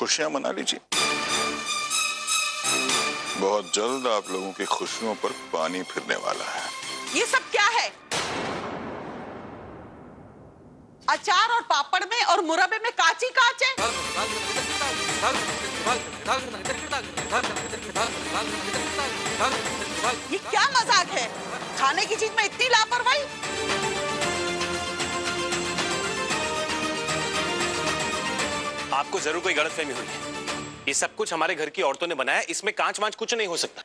खुशियां मना लीजिए। बहुत जल्द आप लोगों की खुशियों पर पानी फिरने वाला है। ये सब क्या है? अचार और पापड़ में और मुरब्बे में कांच ही कांच है। ये क्या मजाक है? खाने की चीज में इतनी लापरवाही? आपको जरूर कोई गलतफहमी हुई है। ये सब कुछ हमारे घर की औरतों ने बनाया, इसमें कांच वांच कुछ नहीं हो सकता।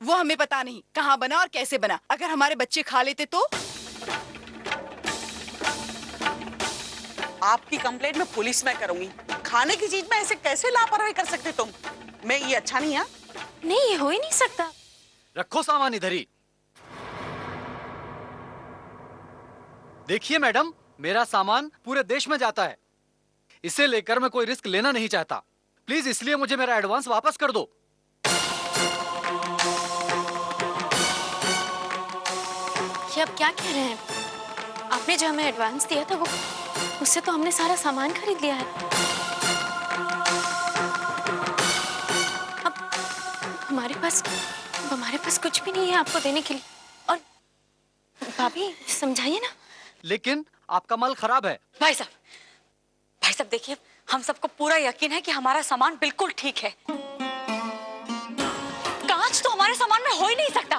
वो हमें पता नहीं कहाँ बना और कैसे बना। अगर हमारे बच्चे खा लेते तो? आपकी कंप्लेंट मैं पुलिस में करूंगी। खाने की चीज में ऐसे कैसे लापरवाही कर सकते तुम? मैं ये अच्छा नहीं है। नहीं, ये हो ही नहीं सकता। रखो सामान इधर ही। देखिए मैडम, मेरा सामान पूरे देश में जाता है। इसे लेकर मैं कोई रिस्क लेना नहीं चाहता। प्लीज इसलिए मुझे मेरा एडवांस वापस कर दो। ये आप क्या कह रहे हैं? आपने जो हमें एडवांस दिया था वो उससे तो हमने सारा सामान खरीद लिया है। अब हमारे पास कुछ भी नहीं है आपको देने के लिए। और भाभी समझाइए ना। लेकिन आपका माल खराब है। भाई साहब देखिए, हम सबको पूरा यकीन है कि हमारा सामान बिल्कुल ठीक है। कांच तो हमारे सामान में हो ही नहीं सकता।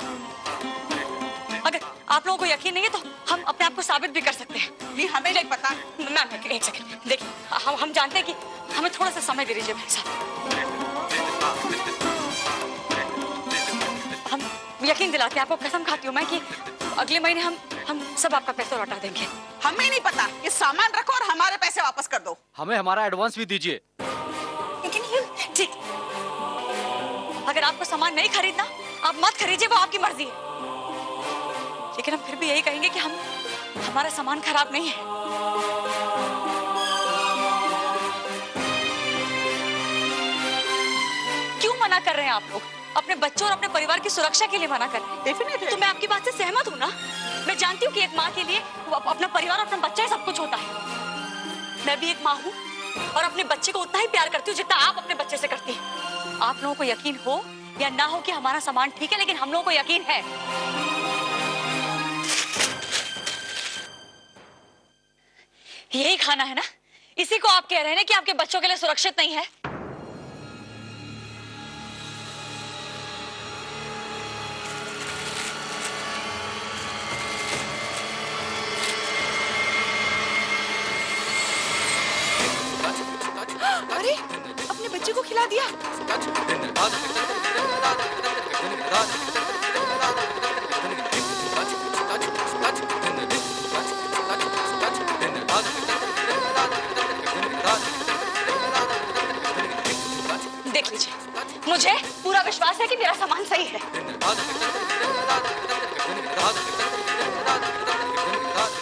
अगर आप लोगों को यकीन नहीं है तो हम अपने आप को साबित भी कर सकते हैं। नहीं, हमें नहीं पता। मैम एक सेकंड देखिए, हम जानते हैं कि हमें थोड़ा सा समय दे दीजिए भाई साहब। हम यकीन दिलाते हैं, आपको कसम खाती हूँ मैं कि अगले महीने हम सब आपका पैसा लौटा देंगे। हमें नहीं पता। ये सामान रखो और हमारे पैसे वापस कर दो। हमें हमारा एडवांस भी दीजिए। लेकिन ठीक, अगर आपको सामान नहीं खरीदना आप मत खरीदिए, वो आपकी मर्जी है। लेकिन हम फिर भी यही कहेंगे कि हमारा सामान खराब नहीं है। क्यों मना कर रहे हैं आप लोग? अपने बच्चों और अपने परिवार की सुरक्षा के लिए मना कर रहे हैं। डेफिनेटली। तो मैं आपकी बात से सहमत हूँ ना। मैं जानती हूँ कि एक माँ के लिए अपना परिवार, अपना बच्चा ही सब कुछ होता है। मैं भी एक माँ हूँ और अपने बच्चे को उतना ही प्यार करती हूँ जितना आप अपने बच्चे से करती हैं। आप लोगों को यकीन हो या ना हो कि हमारा सामान ठीक है, लेकिन हम लोगों को यकीन है। यही खाना है ना? इसी को आप कह रहे हैं कि आपके बच्चों के लिए सुरक्षित नहीं है? अरे, अपने बच्चे को खिला दिया। देख लीजिए, मुझे पूरा विश्वास है कि मेरा सामान सही है।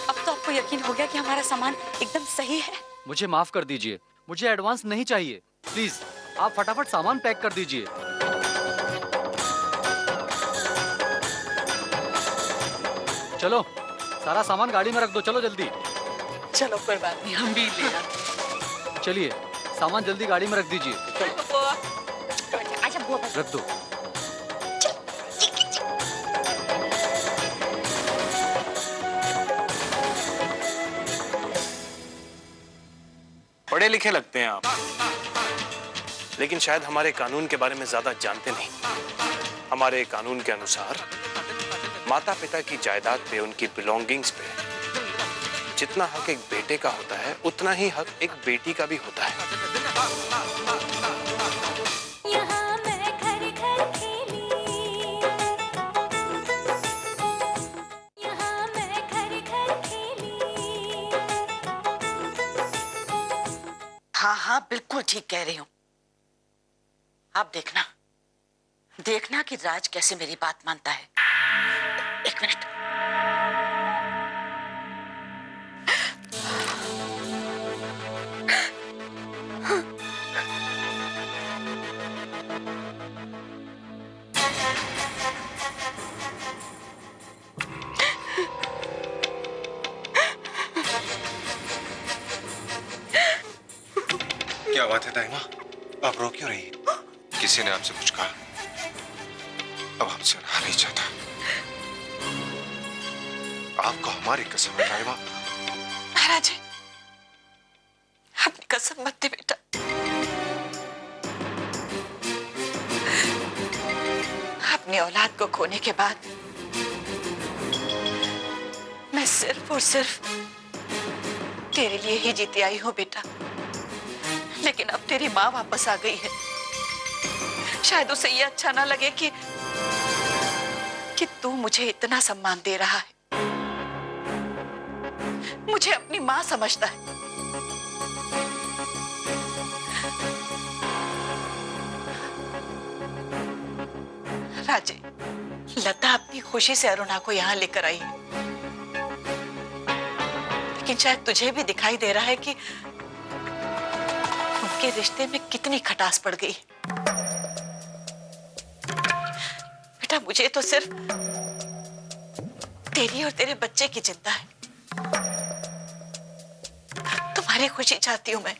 अब तो आपको यकीन हो गया कि हमारा सामान एकदम सही है। मुझे माफ कर दीजिए, मुझे एडवांस नहीं चाहिए। प्लीज आप फटाफट सामान पैक कर दीजिए। चलो सारा सामान गाड़ी में रख दो, चलो जल्दी। चलो कोई बात नहीं, हम भी ले आते। चलिए सामान जल्दी गाड़ी में रख दीजिए। अच्छा वो रख दो। पढ़े लिखे लगते हैं आप, लेकिन शायद हमारे कानून के बारे में ज्यादा जानते नहीं। हमारे कानून के अनुसार माता पिता की जायदाद पे, उनकी बिलोंगिंग्स पे जितना हक एक बेटे का होता है उतना ही हक एक बेटी का भी होता है। यहाँ मैं घर घर खेली, यहाँ मैं घर घर खेली। हाँ हाँ, बिल्कुल ठीक कह रही हूँ। आप देखना कि राज कैसे मेरी बात मानता है। एक मिनट। क्या बात है दाइमा? आप रो क्यों रही है? किसी ने आपसे कुछ कहा? अब हमसे रहा नहीं चाहता। आपको हमारी कसम है राइमा। महाराज अपनी कसम मत दे बेटा। अपनी औलाद को खोने के बाद मैं सिर्फ और सिर्फ तेरे लिए ही जीती आई हूं बेटा। लेकिन अब तेरी माँ वापस आ गई है। शायद उसे ये अच्छा ना लगे कि तू मुझे इतना सम्मान दे रहा है। मुझे अपनी माँ समझता है। राजे, लता अपनी खुशी से अरुणा को यहाँ लेकर आई है, लेकिन शायद तुझे भी दिखाई दे रहा है कि उनके रिश्ते में कितनी खटास पड़ गई। बेटा मुझे तो सिर्फ तेरी और तेरे बच्चे की चिंता है। तुम्हारी खुशी चाहती हूं मैं।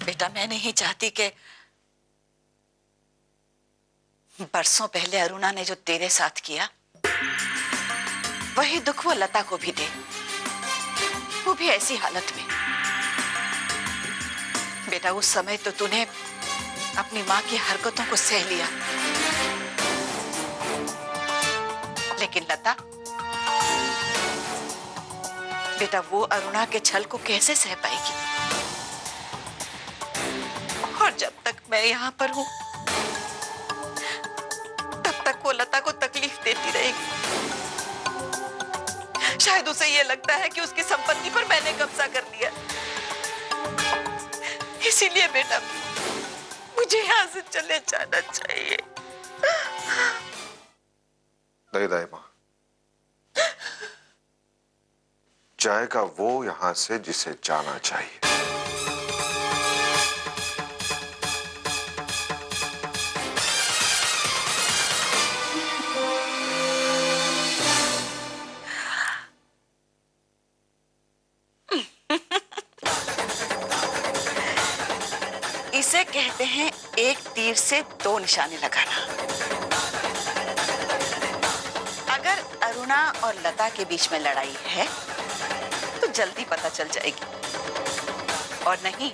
बेटा मैं नहीं चाहती कि बरसों पहले अरुणा ने जो तेरे साथ किया वही दुख वो लता को भी दे, वो भी ऐसी हालत में। बेटा उस समय तो तूने अपनी माँ की हरकतों को सह लिया, लेकिन लता बेटा वो अरुणा के छल को कैसे सह पाएगी? और जब तक मैं यहाँ पर हूँ तब तक वो लता को तकलीफ देती रहेगी। शायद उसे ये लगता है कि उसकी संपत्ति पर मैंने कब्जा कर लिया। इसीलिए बेटा मुझे यहाँ से चले जाना चाहिए। नहीं दाई माँ, जाएगा वो यहां से जिसे जाना चाहिए। इसे कहते हैं एक तीर से दो निशाने लगाना। अगर अरुणा और लता के बीच में लड़ाई है तो जल्दी पता चल जाएगी, और नहीं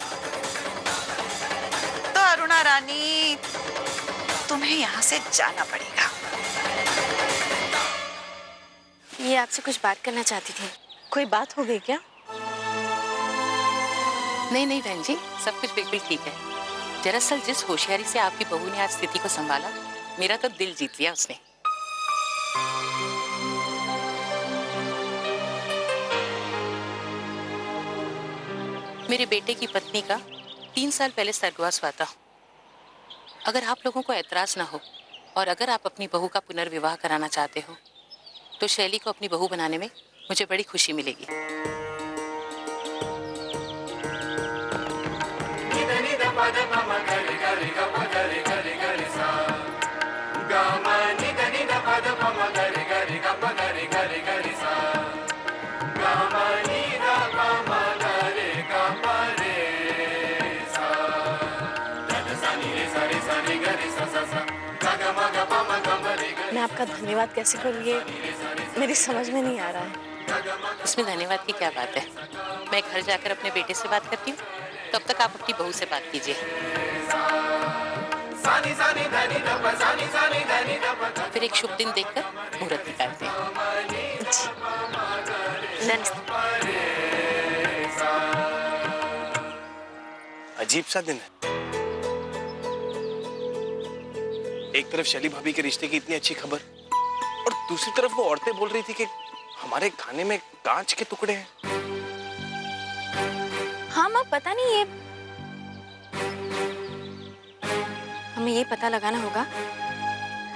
तो अरुणा रानी तुम्हें यहाँ से जाना पड़ेगा। ये आपसे कुछ बात करना चाहती थी। कोई बात हो गई क्या? नहीं नहीं बहन जी, सब कुछ बिल्कुल ठीक है। दरअसल जिस होशियारी से आपकी बहू ने आज स्थिति को संभाला, मेरा तो दिल जीत लिया उसने। मेरे बेटे की पत्नी का 3 साल पहले स्वर्गवास हुआ था। अगर आप लोगों को ऐतराज ना हो और अगर आप अपनी बहू का पुनर्विवाह कराना चाहते हो तो शैली को अपनी बहू बनाने में मुझे बड़ी खुशी मिलेगी। मैं आपका धन्यवाद कैसे करूँ ये मेरी समझ में नहीं आ रहा है। इसमें धन्यवाद की क्या बात है? मैं घर जाकर अपने बेटे से बात करती हूँ, तब तक आप अपनी बहू से बात कीजिए। फिर एक शुभ दिन देखकर मुहूर्त निकालते हैं। अजीब सा दिन है। एक तरफ शैली भाभी के रिश्ते की इतनी अच्छी खबर और दूसरी तरफ वो औरतें बोल रही थी कि हमारे खाने में कांच के टुकड़े हैं। हाँ माँ, पता नहीं ये हमें ये पता लगाना होगा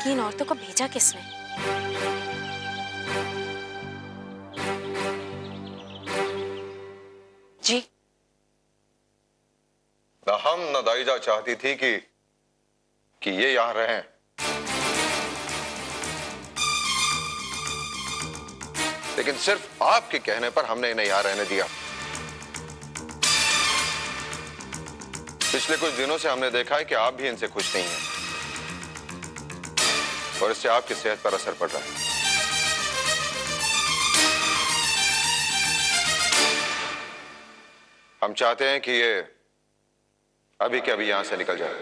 कि इन औरतों को भेजा किसने। जी न हम न दाईजा चाहती थी कि ये यहां रहें। लेकिन सिर्फ आपके कहने पर हमने इन्हें यहां रहने दिया। पिछले कुछ दिनों से हमने देखा है कि आप भी इनसे खुश नहीं हैं और इससे आपकी सेहत पर असर पड़ रहा है। हम चाहते हैं कि ये अभी के अभी यहां से निकल जाए।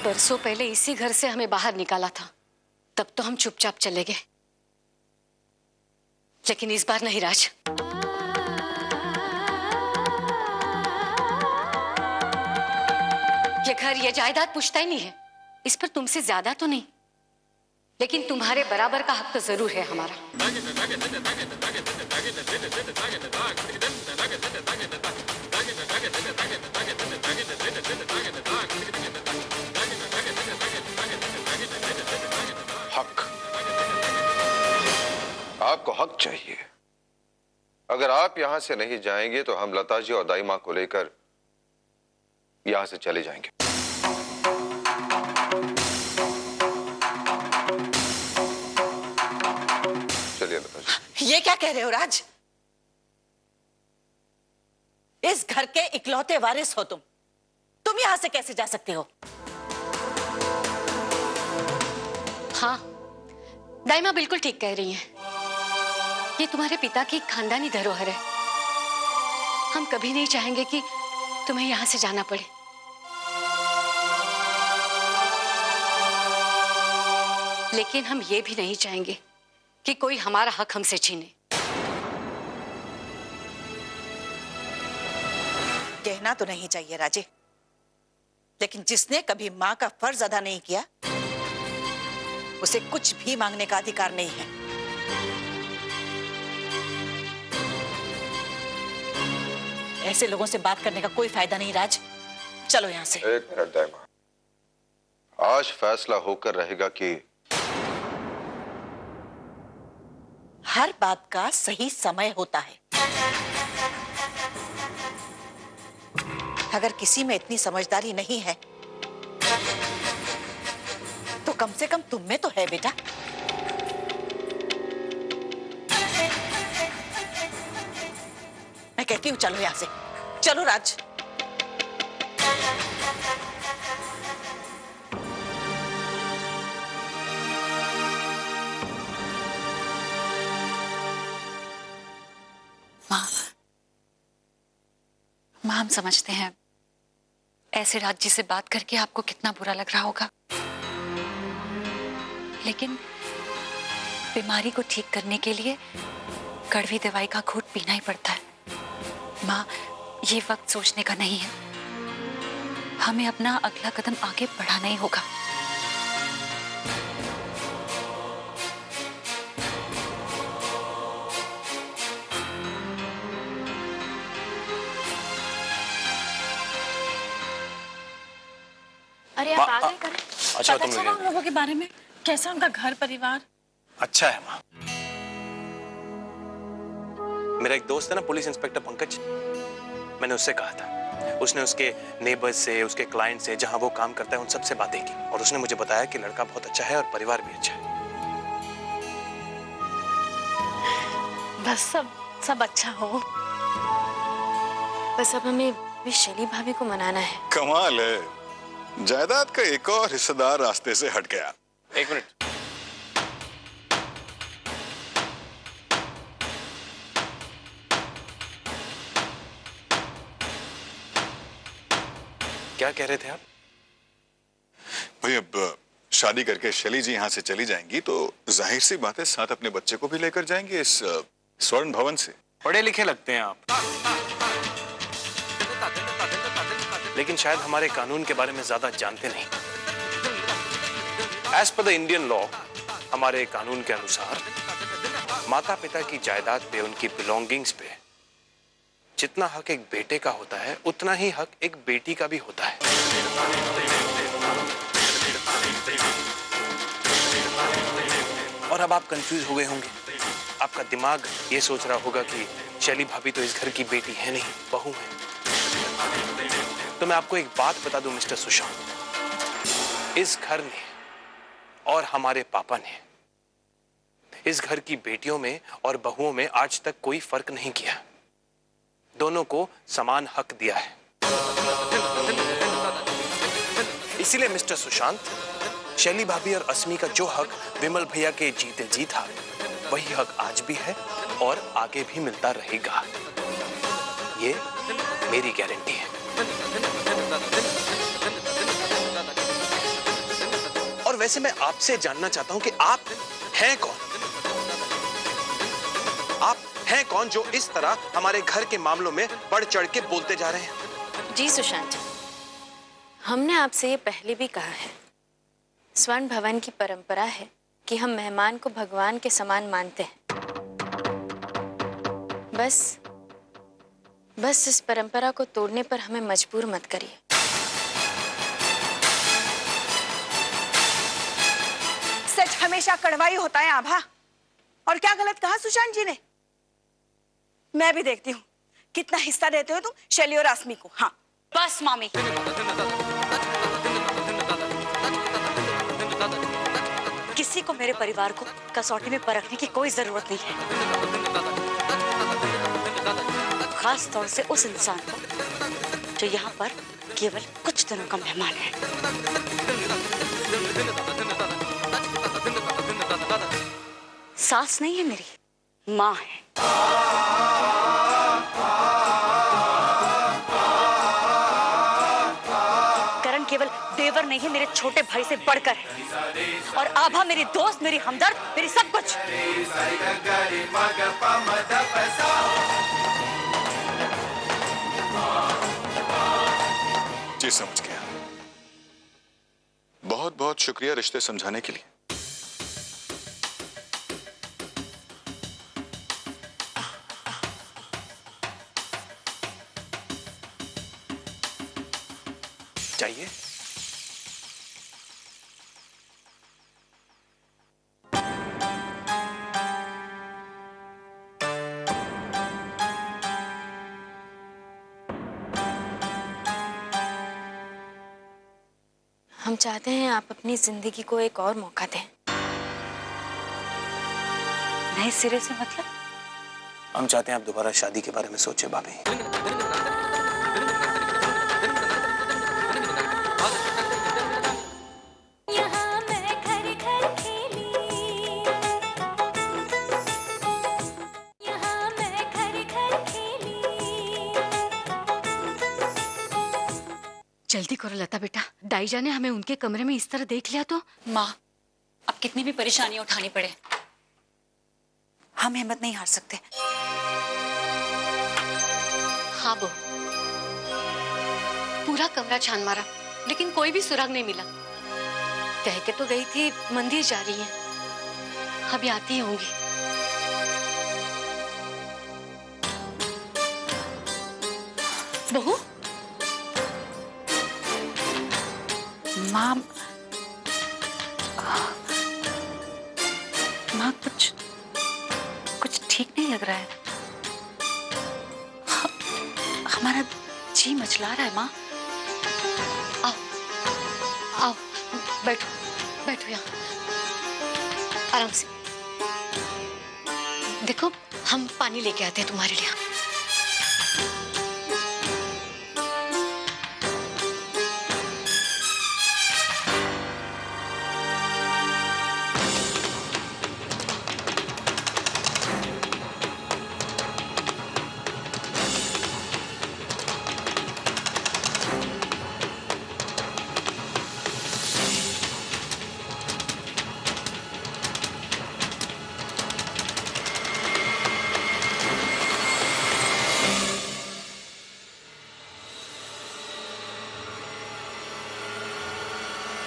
बरसों पहले इसी घर से हमें बाहर निकाला था, तब तो हम चुपचाप चले गए, लेकिन इस बार नहीं राज। ये घर, ये जायदाद पूछता ही नहीं है। इस पर तुमसे ज्यादा तो नहीं, लेकिन तुम्हारे बराबर का हक तो जरूर है हमारा। हक, आपको हक चाहिए। अगर आप यहां से नहीं जाएंगे तो हम लता जी और दाई मां को लेकर यहां से चले जाएंगे। चलिए लता जी। ये क्या कह रहे हो राज? इस घर के इकलौते वारिस हो तुम यहां से कैसे जा सकते हो? हाँ, दाइमा बिल्कुल ठीक कह रही हैं। ये तुम्हारे पिता की खानदानी धरोहर है। हम कभी नहीं चाहेंगे कि तुम्हें यहां से जाना पड़े। लेकिन हम ये भी नहीं चाहेंगे कि कोई हमारा हक हमसे छीने। कहना तो नहीं चाहिए राजे, लेकिन जिसने कभी मां का फर्ज अदा नहीं किया, उसे कुछ भी मांगने का अधिकार नहीं है। ऐसे लोगों से बात करने का कोई फायदा नहीं राज, चलो यहां से। एक मिनट दाइमा, आज फैसला होकर रहेगा कि हर बात का सही समय होता है। अगर किसी में इतनी समझदारी नहीं है तो कम से कम तुम में तो है बेटा। मैं कहती हूं चलो यहां से, चलो राज। माँ, हम समझते हैं ऐसे राज जी से बात करके आपको कितना बुरा लग रहा होगा, लेकिन बीमारी को ठीक करने के लिए कड़वी दवाई का घूंट पीना ही पड़ता है। माँ, ये वक्त सोचने का नहीं है। हमें अपना अगला कदम आगे बढ़ाना ही होगा। अरे आप आ गए करें। अच्छा, पता तुम चला उन लोगों के बारे में? कैसा उनका घर परिवार? अच्छा है माँ। मेरा एक दोस्त है ना, पुलिस इंस्पेक्टर पंकज, मैंने उससे कहा था। उसने उसके नेबर्स से, उसके क्लाइंट से, जहां वो काम करता है, उन सब से बातें की और उसने मुझे बताया कि लड़का बहुत अच्छा है और परिवार भी अच्छा है। बस सब अच्छा हो। बस अब हमें भी शैली भाभी को मनाना है। कमाल है, जायदाद का एक और हिस्सेदार रास्ते से हट गया। एक मिनट, क्या कह रहे थे आप? भाई अब शादी करके शैली जी यहाँ से चली जाएंगी तो जाहिर सी बात है साथ अपने बच्चे को भी लेकर जाएंगे इस स्वर्ण भवन से। पढ़े लिखे लगते हैं आप, लेकिन शायद हमारे कानून के बारे में ज्यादा जानते नहीं। As per the Indian law, हमारे कानून के अनुसार माता पिता की जायदाद पे, उनकी बिलोंगिंग्स पे जितना हक एक बेटे का होता है, उतना ही हक एक बेटी का भी होता है। और अब आप कंफ्यूज हो गए होंगे, आपका दिमाग ये सोच रहा होगा कि शैली भाभी तो इस घर की बेटी है नहीं, बहू है। तो मैं आपको एक बात बता दूं मिस्टर सुशांत, इस घर ने और हमारे पापा ने इस घर की बेटियों में और बहुओं में आज तक कोई फर्क नहीं किया। दोनों को समान हक दिया है। इसीलिए मिस्टर सुशांत, शैली भाभी और अस्मी का जो हक विमल भैया के जीते जी था, वही हक आज भी है और आगे भी मिलता रहेगा। ये मेरी गारंटी है। और वैसे मैं आपसे जानना चाहता हूं कि आप हैं कौन? आप हैं कौन जो इस तरह हमारे घर के मामलों में बढ़ चढ़ के बोलते जा रहे हैं? जी सुशांत, हमने आपसे ये पहले भी कहा है, स्वर्ण भवन की परंपरा है कि हम मेहमान को भगवान के समान मानते हैं। बस इस परंपरा को तोड़ने पर हमें मजबूर मत करिए। सच हमेशा कड़वा ही होता है आभा। और क्या गलत कहा सुशांत जी ने? मैं भी देखती हूँ कितना हिस्सा देते हो तुम शैली और आसमी को। हाँ बस मामी, किसी को मेरे परिवार को कसौटी में परखने की कोई जरूरत नहीं है, खास तौर से उस इंसान को जो यहाँ पर केवल कुछ दिनों का मेहमान है। सास नहीं है मेरी, माँ है। करण केवल देवर नहीं है, मेरे छोटे भाई से बढ़कर है। और आभा मेरी दोस्त, मेरी हमदर्द, मेरी सब कुछ। जी समझ गया। बहुत बहुत शुक्रिया रिश्ते समझाने के लिए। चाहिए? हम चाहते हैं आप अपनी जिंदगी को एक और मौका दें। नए सिरे से मतलब? हम चाहते हैं आप दोबारा शादी के बारे में सोचें भाभी। जल्दी करो लता बेटा, दाईजा ने हमें उनके कमरे में इस तरह देख लिया तो। माँ, अब कितनी भी परेशानियां उठानी पड़े, हम हिम्मत नहीं हार सकते। हाँ बहू, पूरा कमरा छान मारा लेकिन कोई भी सुराग नहीं मिला। कह के तो गई थी मंदिर जा रही है, अभी आती होंगी। बहू, माँ कुछ ठीक नहीं लग रहा है। हमारा जी मचला रहा है। माँ आओ आओ, बैठो बैठो यहाँ आराम से। देखो हम पानी लेके आते हैं तुम्हारे लिए।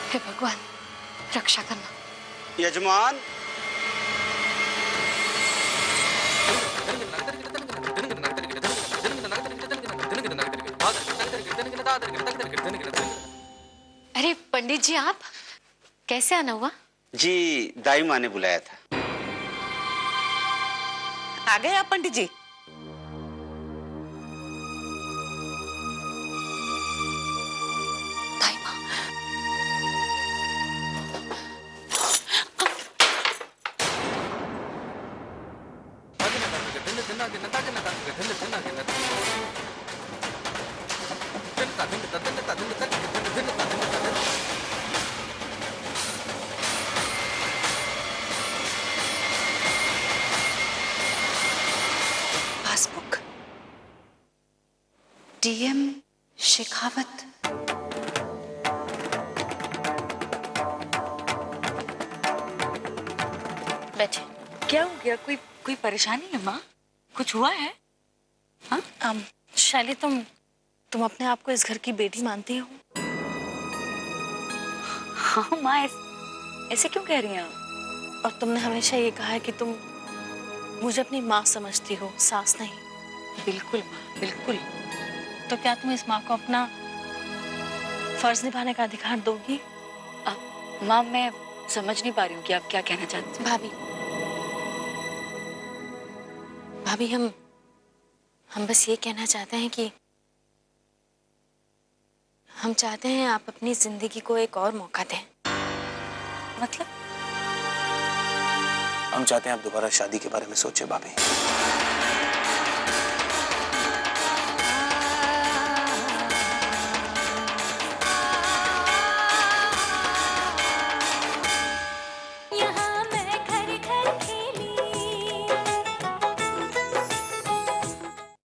हे भगवान, रक्षा करना। यजमान, अरे पंडित जी, आप कैसे आना हुआ? जी दाई माँ ने बुलाया था। आ गए आप पंडित जी? दाई माँ, पासबुक, डीएम शेखावत। बैठे। क्या हो गया? कोई कोई परेशानी है माँ? कुछ हुआ है? हाँ, शैली, तुम अपने आप को इस घर की बेटी मानती हो? हाँ माँ, ऐसे क्यों कह रही हैं आप? और तुमने हमेशा ये कहा है कि तुम मुझे अपनी माँ समझती हो, सास नहीं। बिल्कुल माँ, बिल्कुल। तो क्या तुम इस माँ को अपना फर्ज निभाने का अधिकार दोगी? माँ, मैं समझ नहीं पा रही हूँ कि आप क्या कहना चाहती हैं। भाभी, हम बस ये कहना चाहते हैं कि हम चाहते हैं आप अपनी जिंदगी को एक और मौका दें। मतलब? हम चाहते हैं आप दोबारा शादी के बारे में सोचें भाभी।